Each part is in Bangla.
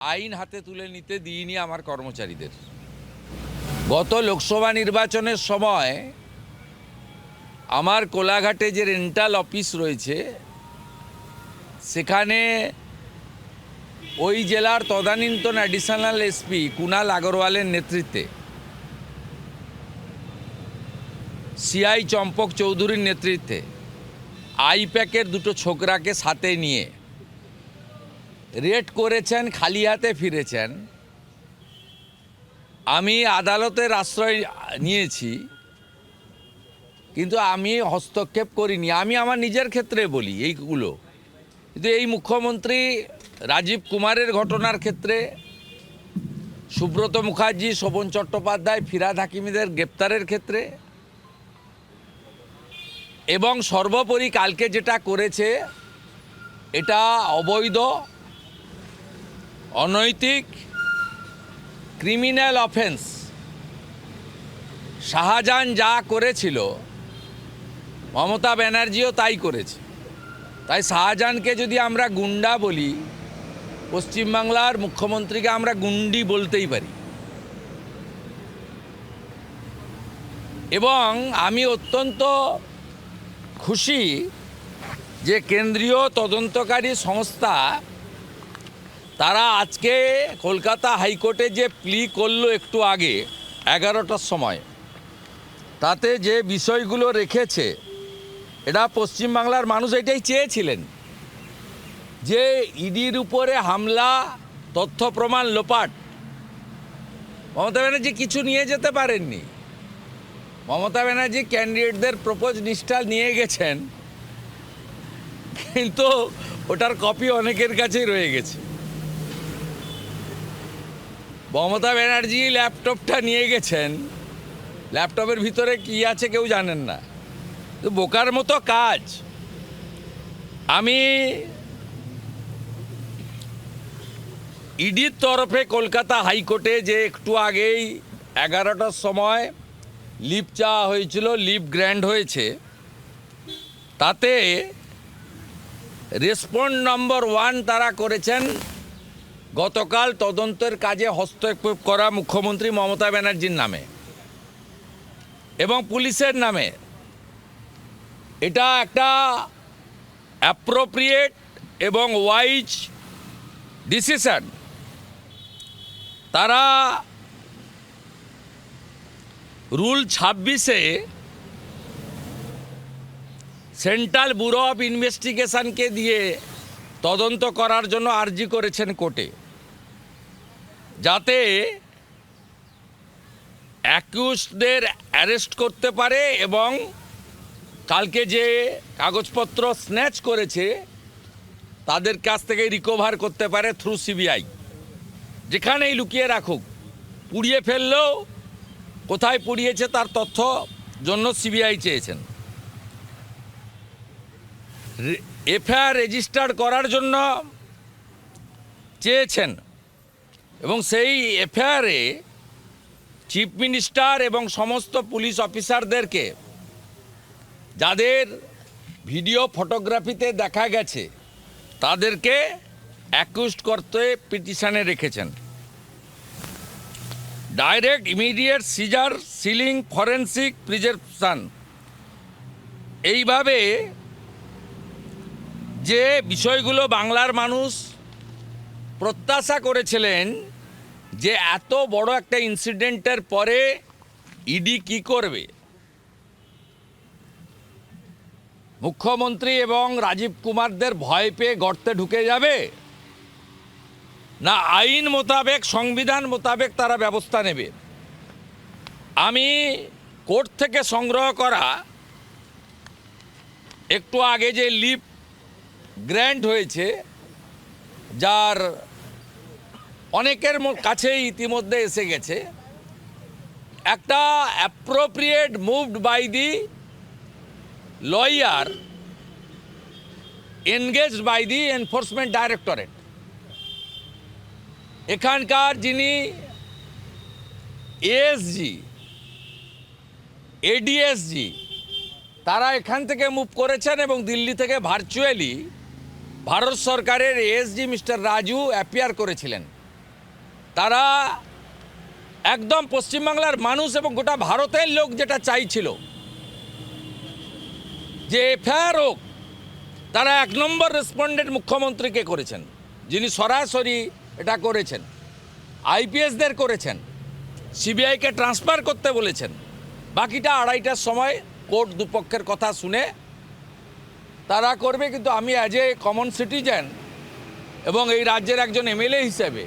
আইন হাতে তুলে নিতে দিইনি আমার কর্মচারীদের। গত লোকসভা নির্বাচনের সময় আমার কোলাঘাটে যে রেন্টাল অফিস রয়েছে সেখানে ওই জেলার তদানীন্তন অ্যাডিশনাল এসপি কুনাল আগরওয়ালের নেতৃত্বে, সিআই চম্পক চৌধুরীর নেতৃত্বে আইপ্যাকের দুটো ছোকরাকে সাথে নিয়ে রেড করেছেন, খালি হাতে ফিরেছেন। আমি আদালতের আশ্রয় নিয়েছি, কিন্তু আমি হস্তক্ষেপ করিনি। আমি আমার নিজের ক্ষেত্রে বলি এইগুলো, কিন্তু এই মুখ্যমন্ত্রী রাজীব কুমারের ঘটনার ক্ষেত্রে, সুব্রত মুখার্জি, শোভন চট্টোপাধ্যায়, ফিরহাদ হাকিমিদের গ্রেপ্তারের ক্ষেত্রে, এবং সর্বোপরি কালকে যেটা করেছে এটা অবৈধ, অনৈতিক, ক্রিমিনাল অফেন্স। শাহজাহান যা করেছিল মমতা ব্যানার্জিও তাই করেছে। তাই শাহজাহানকে যদি আমরা গুন্ডা বলি, পশ্চিমবাংলার মুখ্যমন্ত্রীকে আমরা গুন্ডি বলতেই পারি। এবং আমি অত্যন্ত খুশি যে কেন্দ্রীয় তদন্তকারী সংস্থা তারা আজকে কলকাতা হাইকোর্টে যে প্লি করলো একটু আগে 11টার সময়, তাতে যে বিষয়গুলো রেখেছে, এটা পশ্চিমবাংলার মানুষ এটাই চেয়েছিলেন, যে ইডির উপরে হামলা, তথ্য প্রমাণ লোপাট। মমতা ব্যানার্জি কিছু নিয়ে যেতে পারেননি। মমতা ব্যানার্জি ক্যান্ডিডেটদের প্রপোজ লিস্টটা নিয়ে গেছেন, কিন্তু ওটার কপি অনেকের কাছেই রয়ে গেছে। মমতা ব্যানার্জি ল্যাপটপটা নিয়ে গেছেন, ল্যাপটপের ভিতরে কি আছে কেউ জানেন না। তো বোকার মতো কাজ। আমি ইডির তরফে কলকাতা হাইকোর্টে যে একটু আগেই 11টার সময় লিভ চাওয়া হয়েছিল, লিভ গ্র্যান্ট হয়েছে, তাতে রেসপন্ড নম্বর 1 তারা করেছেন গতকাল তদন্তের কাজে হস্তক্ষেপ করা মুখ্যমন্ত্রী মমতা ব্যানার্জির নামে এবং পুলিশের নামে। এটা একটা অ্যাপ্রোপ্রিয়েট এবং ওয়াইজ ডিসিশন। তারা রুল 26-এ সেন্ট্রাল ব্যুরো অফ ইনভেস্টিগেশনকে দিয়ে তদন্ত করার জন্য আর্জি করেছেন কোর্টে, যাতে অ্যাকিউজদের অ্যারেস্ট করতে পারে এবং কালকে যে কাগজপত্র স্ন্যাচ করেছে তাদের কাছ থেকে রিকভার করতে পারে থ্রু সিবিআই। যেখানেই লুকিয়ে রাখুক, পুড়িয়ে ফেললেও কোথায় পুড়িয়েছে তার তথ্য জন্য সিবিআই চেয়েছেন। এফআইআর রেজিস্টার করার জন্য চেয়েছেন এবং সেই এফআইআরে চিফ মিনিস্টার এবং সমস্ত পুলিশ অফিসারদেরকে, যাদের ভিডিও ফটোগ্রাফিতে দেখা গেছে, তাদেরকে অ্যাকিউজড করতে পিটিশনে রেখেছেন। Direct immediate seizure, sealing, forensic preservation. এইভাবে যে বিষয়গুলো বাংলার মানুষ প্রত্যাশা করেছিলেন, যে এত বড় একটা ইনসিডেন্টের পরে ইডি কি করবে, মুখ্যমন্ত্রী এবং রাজীব কুমারদের ভয় পেয়ে গর্তে ঢুকে যাবে, না আইন মোতাবেক, সংবিধান মোতাবেক তারা ব্যবস্থা নেবে। আমি কোর্ট থেকে সংগ্রহ করা একটু আগে যে লিভ গ্র্যান্ট হয়েছে, যার অনেকের কাছেই ইতিমধ্যে এসে গেছে, একটা appropriate moved by the lawyer engaged by the Enforcement Directorate. এখানকার যিনি এএসজি, এডিএসজি, তারা এখান থেকে মুভ করেছেন এবং দিল্লি থেকে ভার্চুয়ালি ভারত সরকারের এএসজি মিস্টার রাজু অ্যাপিয়ার করেছিলেন। তারা একদম পশ্চিমবাংলার মানুষ এবং গোটা ভারতের লোক যেটা চাইছিল যে এফআইআর হোক, তারা 1 নম্বর রেসপন্ডেন্ট মুখ্যমন্ত্রীকে করেছেন, যিনি সরাসরি এটা করেছেন। আইপিএসদের করেছেন, সিবিআইকে ট্রান্সফার করতে বলেছেন। বাকিটা 2:30টার সময় কোর্ট দুপক্ষের কথা শুনে তারা করবে। কিন্তু আমি অ্যাজ এ কমন সিটিজেন এবং এই রাজ্যের একজন এমএলএ হিসেবে,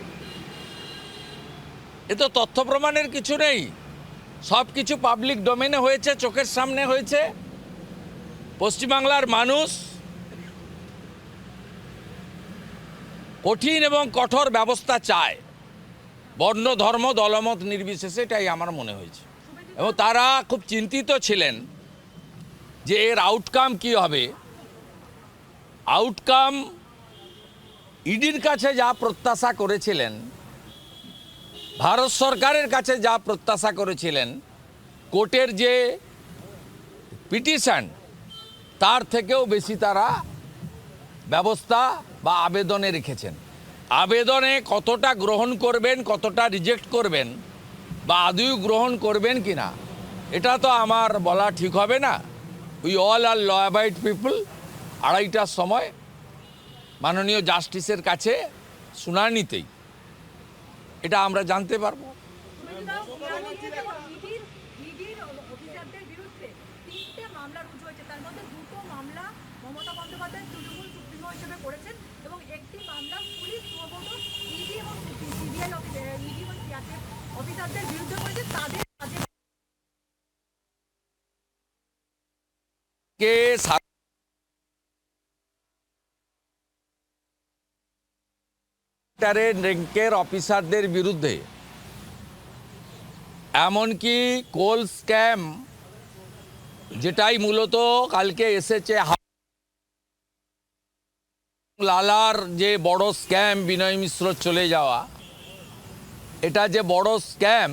এ তো তথ্য প্রমাণের কিছু নেই, সব কিছু পাবলিক ডোমেনে হয়েছে, চোখের সামনে হয়েছে। পশ্চিমবাংলার মানুষ কঠিন এবং কঠোর ব্যবস্থা চায়, বর্ণ ধর্ম দলমত নির্বিশেষে, এটাই আমার মনে হয়েছে। এবং তারা খুব চিন্তিত ছিলেন যে এর আউটকাম কি হবে। আউটকাম ইডির কাছে যা প্রত্যাশা করেছিলেন, ভারত সরকারের কাছে যা প্রত্যাশা করেছিলেন, কোর্টের যে পিটিশন তার থেকেও বেশি তারা ব্যবস্থা বা আবেদনে রেখেছেন। আবেদনে কতটা গ্রহণ করবেন, কতটা রিজেক্ট করবেন বা আদৌ গ্রহণ করবেন কি না, এটা তো আমার বলা ঠিক হবে না। We all are law abide people. 2:30টার সময় মাননীয় জাস্টিসের কাছে শুনানিতেই এটা আমরা জানতে পারবো। কে র্যাঙ্কের অফিসারদের বিরুদ্ধে, এমনকি কোল স্ক্যাম যেটাই মূলত কালকে এসেছে, লালার যে বড় স্ক্যাম, বিনয় মিশ্র চলে যাওয়া, এটা যে বড় স্ক্যাম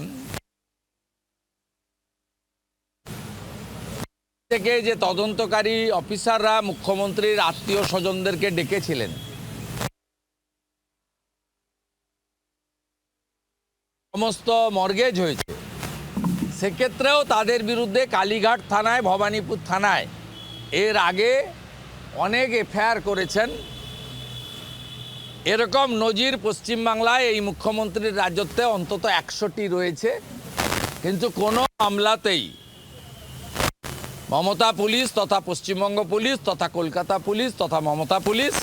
থেকে যে তদন্তকারী অফিসাররা মুখ্যমন্ত্রীর আত্মীয় স্বজনদেরকে ডেকেছিলেন, সমস্ত মর্গেজ হয়েছে, সেক্ষেত্রেও তাদের বিরুদ্ধে কালীঘাট থানায়, ভবানীপুর থানায় এর আগে অনেক এফআইআর করেছেন। এরকম নজির পশ্চিমবাংলায় এই মুখ্যমন্ত্রীর রাজত্বে অন্তত 100টি রয়েছে। কিন্তু কোনো মামলাতেই মমতা পুলিশ তথা পশ্চিমবঙ্গ পুলিশ তথা কলকাতা পুলিশ তথা মমতা পুলিশ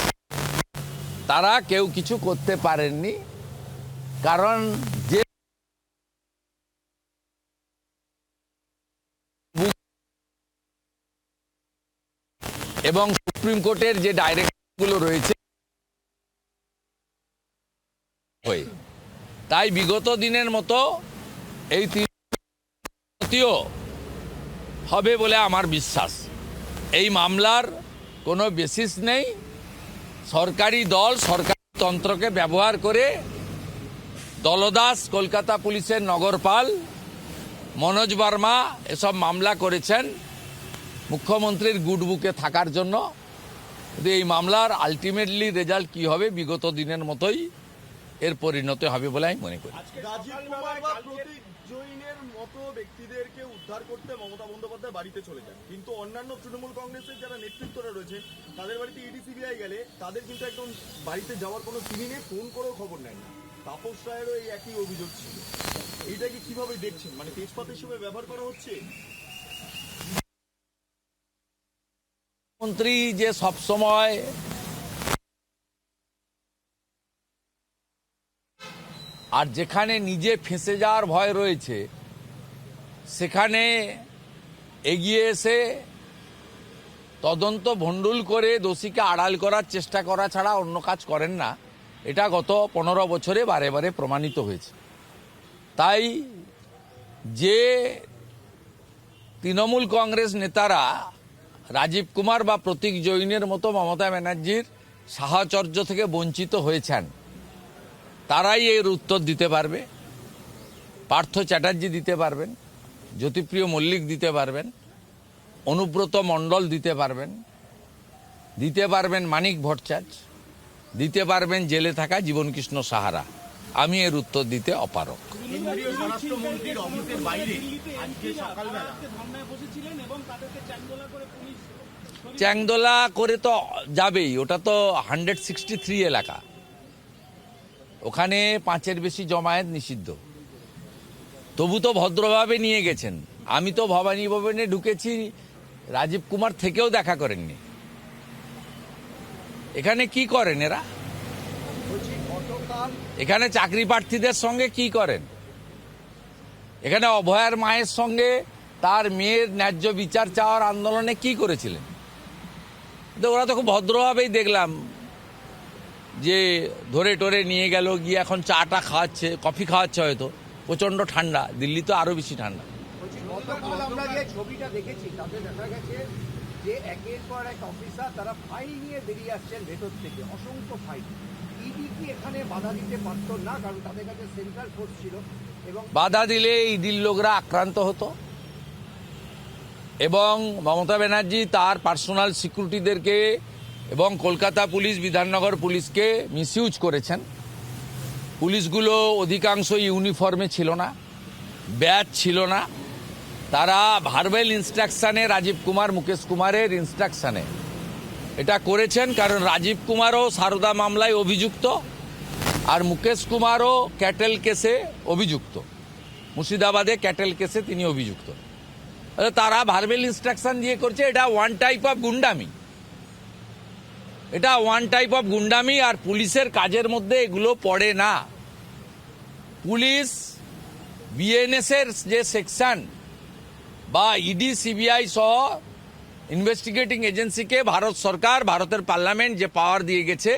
তারা কেউ কিছু করতে পারেননি। কারণ যে এবং সুপ্রিম কোর্টের যে ডাইরেক্টগুলো রয়েছে, তাই বিগত দিনের মতো এই তৃতীয় হবে বলে আমার বিশ্বাস। এই মামলার কোনো বেসিস নেই। সরকারি দল, সরকারি তন্ত্রকে ব্যবহার করে দলদাস, কলকাতা পুলিশের নগরপাল মনোজ বর্মা এসব মামলা করেছেন মুখ্যমন্ত্রীর গুডবুকে থাকার জন্য। কিন্তু এই মামলার আলটিমেটলি রেজাল্ট কি হবে, বিগত দিনের মতোই এর পরিণতি হবে বলে আমি মনে করি। মতো ব্যক্তিদেরকে উদ্ধার করতে মমতা বন্দ্যোপাধ্যায় বাড়িতে চলে যান, কিন্তু অন্যান্য তৃণমূল কংগ্রেসের যারা নেতৃত্বরা রয়েছে তাদের বাড়িতে ইডি সিবিআই গেলে তাদের কিন্তু একদম বাড়িতে যাওয়ার কোনো চিনি নেই, ফোন করেও খবর নেন না। তাপস রায়েরও এই একই অভিযোগ ছিল। এইটাকে কিভাবে দেখছেন? মানে তেজপাত হিসেবে ব্যবহার করা হচ্ছে? মন্ত্রী যে সবসময় আর যেখানে নিজে ফেঁসে যাওয়ার ভয় রয়েছে সেখানে এগিয়ে এসে তদন্ত ভণ্ডুল করে দোষীকে আড়াল করার চেষ্টা করা ছাড়া অন্য কাজ করেন না। এটা গত 15 বছরে বারে বারে প্রমাণিত হয়েছে। তাই যে তৃণমূল কংগ্রেস নেতারা রাজীব কুমার বা প্রতীক জৈনের মতো মমতা ব্যানার্জির সাহচর্য থেকে বঞ্চিত হয়েছেন, তারাই এর উত্তর দিতে পারবে। পার্থ চ্যাটার্জি দিতে পারবেন, জ্যোতিপ্রিয় মল্লিক দিতে পারবেন, অনুব্রত মণ্ডল দিতে পারবেন মানিক ভট্টাচার্য, দিতে পারবেন জেলে থাকা জীবনকৃষ্ণ সাহারা। আমি এর উত্তর দিতে অপারগ। কেন্দ্রীয় স্বরাষ্ট্রমন্ত্রীর অফিসের বাইরে আজকে সকালবেলা চ্যাংদোলা করে তো যাবেই, ওটা তো 163 এলাকা, ওখানে 5-এর বেশি জমায়েত নিষিদ্ধ। তবু তো ভদ্রভাবে নিয়ে গেছেন। আমি তো ভবানী ভবনে ঢুকেছি, রাজীব কুমার থেকেও দেখা করেননি। এখানে কি করেন এরা? এখানে চাকরি প্রার্থীদের সঙ্গে কি করেন? এখানে অভয়ার মায়ের সঙ্গে তার মেয়ের ন্যায্য বিচার চাওয়ার আন্দোলনে কি করেছিলেন? তো ওরা তো খুব ভদ্রভাবেই দেখলাম যে ধরে টরে নিয়ে গেল, গিয়ে এখন চাটা খাওয়াচ্ছে, কফি খাওয়াচ্ছে, হয়তো প্রচণ্ড ঠান্ডা, দিল্লি তো আরও বেশি ঠান্ডা। গতকাল আমরা যে ছবিটা দেখেছি তাতে দেখা গেছে যে একের পর এক অফিসার তারা ফাইল নিয়ে বেরিয়ে আসছেন ভেতর থেকে, অসংখ্য ফাইল। ইডি কি এখানে বাধা দিতে পারতো না? কারণ তাদের কাছে সেন্ট্রাল ফোর্স ছিল এবং বাধা দিলে ইডির লোকরা আক্রান্ত হতো, এবং মমতা ব্যানার্জি তার পার্সোনাল সিকিউরিটিদেরকে এবং কলকাতা পুলিশ, বিধাননগর পুলিশকে মিসইউজ করেছেন। পুলিশগুলো অধিকাংশ ইউনিফর্মে ছিল না, ব্যাচ ছিল না, তারা ভার্বাল ইনস্ট্রাকশানে, রাজীব কুমার মুকেশ কুমারের ইনস্ট্রাকশানে এটা করেছেন। কারণ রাজীব কুমারও সারদা মামলায় অভিযুক্ত, আর মুকেশ কুমারও ক্যাটেল কেসে অভিযুক্ত, মুর্শিদাবাদে ক্যাটেল কেসে তিনি অভিযুক্ত। তারা ভার্বাল ইনস্ট্রাকশন দিয়ে করছে। এটা ওয়ান টাইপ অফ গুন্ডামি, এটা ওয়ান টাইপ অফ গুন্ডামি। আর পুলিশের কাজের মধ্যে এগুলো পড়ে না। পুলিশ বিএনএস এর যে সেকশন বা ইডি সিবিআই সহ ইনভেস্টিগেটিং এজেন্সিকে ভারত সরকার, ভারতের পার্লামেন্ট যে পাওয়ার দিয়ে গেছে,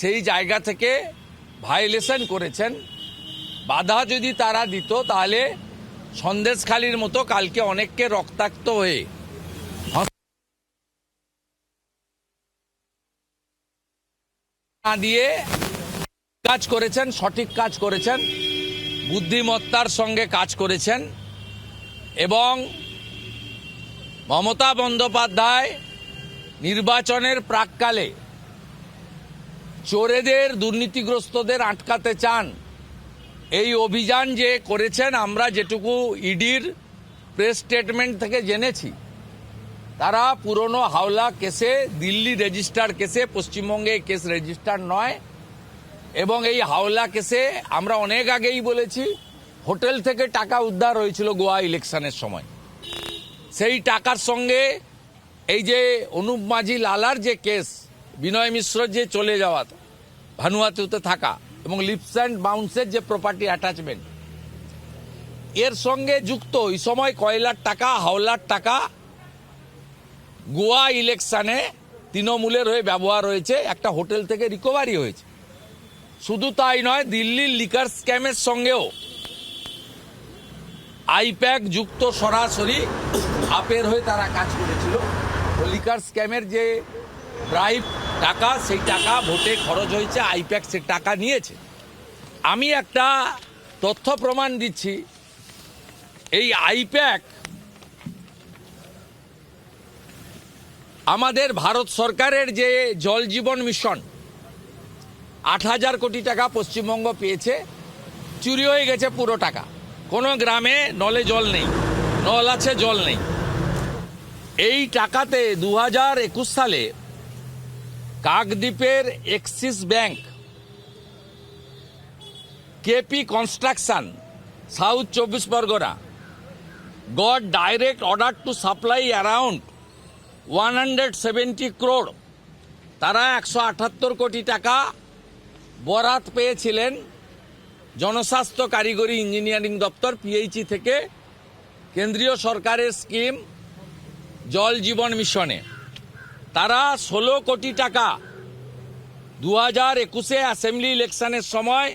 সেই জায়গা থেকে ভায়োলেশন করেছেন। বাধা যদি তারা দিত তাহলে সন্দেশখালির মতো কালকে অনেককে রক্তাক্ত হয়ে না দিয়ে কাজ করেছেন, সঠিক কাজ করেছেন, বুদ্ধিমত্তার সঙ্গে কাজ করেছেন। এবং মমতা বন্দ্যোপাধ্যায় নির্বাচনের প্রাক্কালে চোরেদের, দুর্নীতিগ্রস্তদের আটকাতে চান। এই অভিযান যে করেছেন, আমরা যেটুকু ইডির প্রেস স্টেটমেন্ট থেকে জেনেছি, তারা পুরনো হাওলা কেসে, দিল্লি রেজিস্টার কেসে, পশ্চিমবঙ্গে কেস রেজিস্টার নয়। এবং এই হাওলা কেসে আমরা অনেক আগেই বলেছি, হোটেল থেকে টাকা উদ্ধার হয়েছিল গোয়া ইলেকশনের সময়। সেই টাকার সঙ্গে এই যে অনুপ মাঝি লালার যে কেস, বিনয় মিশ্র যে চলে যাওয়া, ভানুয়াতুতে থাকা, এবং লিপস অ্যান্ড বাউন্সের যে প্রপার্টি অ্যাটাচমেন্ট, এর সঙ্গে যুক্ত এই সময় কয়লার টাকা, হাওলার টাকা গোয়া ইলেকশনে তৃণমূলের হয়ে ব্যবহার হয়েছে, একটা হোটেল থেকে রিকভারি হয়েছে। শুধু তাই নয়, দিল্লির লিকার স্ক্যামের সঙ্গেও আইপ্যাক যুক্ত সরাসরি আপের হয়ে তারা কাজ করেছিল। লিকার স্ক্যামের যে ব্রাইব টাকা, সেই টাকা ভোটে খরচ হয়েছে, আইপ্যাক সে টাকা নিয়েছে। আমি একটা তথ্য প্রমাণ দিচ্ছি। এই আইপ্যাক আমাদের ভারত সরকারের যে জল জীবন মিশন, 8,000 কোটি টাকা পশ্চিমবঙ্গ পেয়েছে, চুরি হয়ে গেছে পুরো টাকা। কোনো গ্রামে নলে জল নেই, নল আছে জল নেই। এই টাকাতে 2021 সালে কাকদ্বীপের Axis bank, KP construction, south 24 Pargana, got direct order to supply around 170 crore। তারা 178 কোটি টাকা বরাত পেয়েছিলেন জনস্বাস্থ্য কারিগরি ইঞ্জিনিয়ারিং দপ্তর, পিএইচই থেকে, কেন্দ্রীয় সরকারের স্কিম জল জীবন মিশনে। তারা 16 কোটি টাকা 2021-এ অ্যাসেম্বলি ইলেকশনের সময়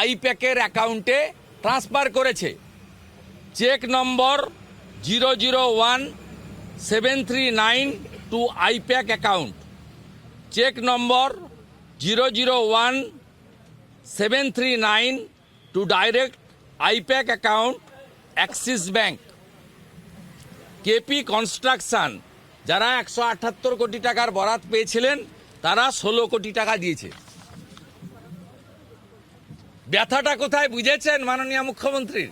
আইপ্যাকের অ্যাকাউন্টে ট্রান্সফার করেছে। Cheque number 001739 to I-PAC account, cheque number 001739 to direct I-PAC account, Axis bank. KP construction যারা 178 কোটি টাকার বরাত পেয়েছিলেন, তারা 16 কোটি টাকা দিয়েছে। ব্যথাটা কোথায় বুঝেছেন মাননীয় মুখ্যমন্ত্রীর?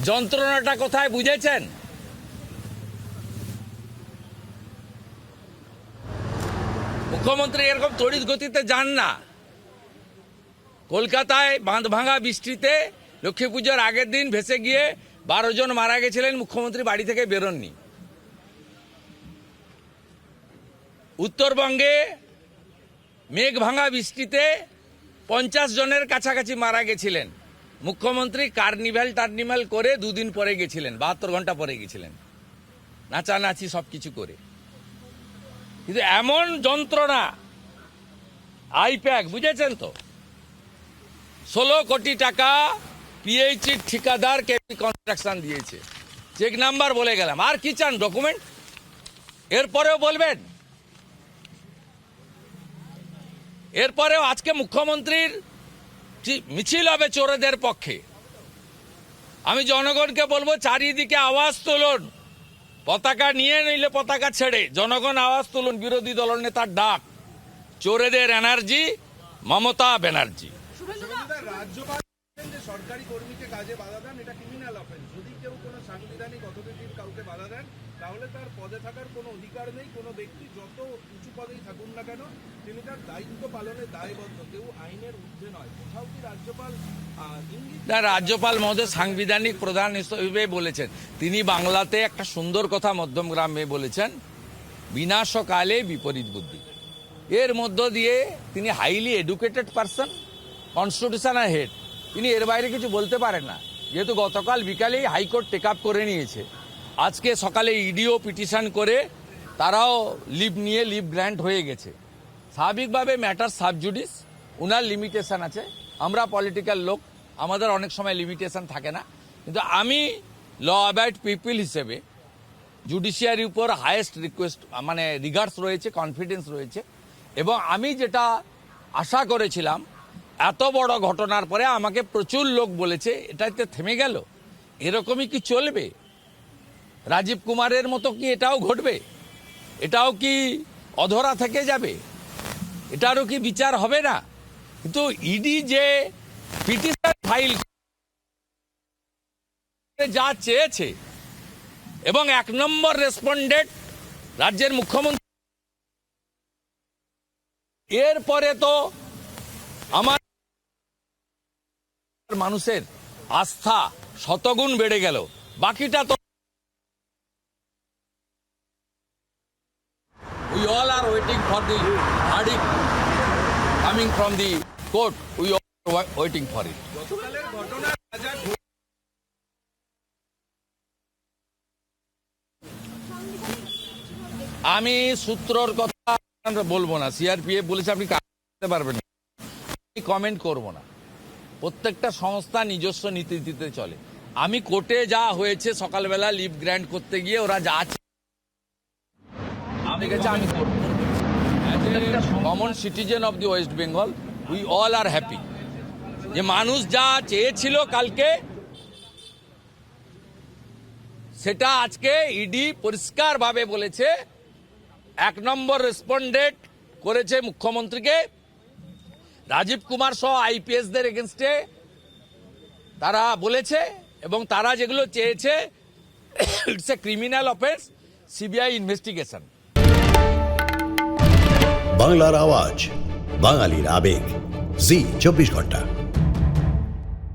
যন্ত্রণাটা কোথায় বুঝেছেন? মুখ্যমন্ত্রী এরকম তড়িৎ গতিতে যান না। কলকাতায় বাঁধ ভাঙা বৃষ্টিতে লক্ষ্মী পুজোর আগের দিন ভেসে গিয়ে 12 জন মারা গেছিলেন, মুখ্যমন্ত্রী বাড়ি থেকে বেরোননি। উত্তরবঙ্গে মেঘ ভাঙা বৃষ্টিতে 50 জনের কাছাকাছি মারা গেছিলেন, মুখ্যমন্ত্রী টার্নিভাল করে 2 দিন পরে গেছিলেন, 72 ঘন্টা পরে গেছিলেন, নাচানাচি সব কিছু করে। কিন্তু এমন যন্ত্রণা, আইপ্যাক বুঝেছেন তো, 16 কোটি টাকা পিএইচির ঠিকাদার কেপি কনস্ট্রাকশন দিয়েছে, চেক নাম্বার বলে গেলাম। আর কি চান ডকুমেন্ট? এরপরেও বলবেন? এরপরেও আজকে মুখ্যমন্ত্রীর মিছিল হবে চোরেদের পক্ষে। আমি জনগণকে বলবো, চারিদিকে আওয়াজ তুলুন, পতাকা নিয়ে নিলে পতাকা ছেড়ে জনগণ আওয়াজ তুলুন। বিরোধী দলনেতার ডাক, চোরেদের এনার্জি মমতা ব্যানার্জি। রাজ্যপাল যে সরকারি কর্মীকে কাজে বাধা দেন এটা ক্রিমিনাল অফেন্স। যদি কেউ কোনো সাংবিধানিক অথরিটির কাউকে বাধা দেন তাহলে তার পদে থাকার কোনো অধিকার নেই। কোনো ব্যক্তি যত উঁচু পদেই থাকুন না কেন তিনি তার দায়িত্ব পালনে দায়বদ্ধ, কেউ আইনের ঊর্ধ্বে নয়। কোথাও কি রাজ্যপাল ইঙ্গিত? না, রাজ্যপাল মহোদয় সাংবিধানিক প্রধান হিসেবে বলেছেন। তিনি বাংলাতে একটা সুন্দর কথা মধ্যমগ্রামে বলেছেন, বিনাশকালে বিপরীত বুদ্ধি। এর মধ্য দিয়ে তিনি highly educated person, constitutional head, তিনি এর বাইরে কিছু বলতে পারেন না। যেহেতু গতকাল বিকালেই হাইকোর্ট টেক আপ করে নিয়েছে, আজকে সকালে ইডিও পিটিশন করে তারাও লিভ গ্র্যান্ট হয়ে গেছে। স্বাভাবিকভাবে ম্যাটার সাবজুডিস, উনার লিমিটেশন আছে। আমরা পলিটিক্যাল লোক, আমাদের অনেক সময় লিমিটেশন থাকে না। কিন্তু আমি ল অ্যাবাইড পিপল হিসেবে জুডিশিয়ারির উপর হায়েস্ট রিগার্ডস রয়েছে, কনফিডেন্স রয়েছে। এবং আমি যেটা আশা করেছিলাম, এত বড় ঘটনার পরে আমাকে প্রচুর লোক বলেছে এটাতে থেমে গেল, এরকমই কি চলবে? রাজীব কুমারের মতো কি এটাও ঘটবে? এটাও কি অধরা থেকে যাবে? এটারও কি বিচার হবে না? কিন্তু ইডি যে পিটিশন ফাইল যা চেয়েছে, এবং 1 নম্বর রেসপন্ডেন্ট রাজ্যের মুখ্যমন্ত্রী, এরপরে তো আমার মানুষের আস্থা শতগুণ বেড়ে গেল। বাকিটা তো we all are waiting for the verdict coming from the court. We all are waiting for it. গতকালের ঘটনা রাজা আমি সূত্রর কথা বলবো না, সিআরপিএফ বলেছে আপনি করতে পারবেন না, আমি কমেন্ট করব না। প্রত্যেকটা সংস্থা নিজস্ব নীতিতে চলে। আমি কোর্টে যা হয়েছে সকালবেলা লিভ গ্র্যান্ট করতে গিয়ে ওরা যা আমি করব। Common citizen of the West Bengal, we all are happy যে মানুষ যা চেয়েছিল কালকে সেটা আজকে ইডি পরিষ্কারভাবে বলেছে। 1 নম্বর রেসপন্ডেন্ট করেছে মুখ্যমন্ত্রীকে, রাজীব কুমার সহ আইপিএসদের এগেনস্টে তারা বলেছে, এবং তারা যেগুলো চেয়েছে it's a criminal offence, CBI investigation. বাংলার আওয়াজ, বাঙালির আবেগ, জি 24 ঘন্টা।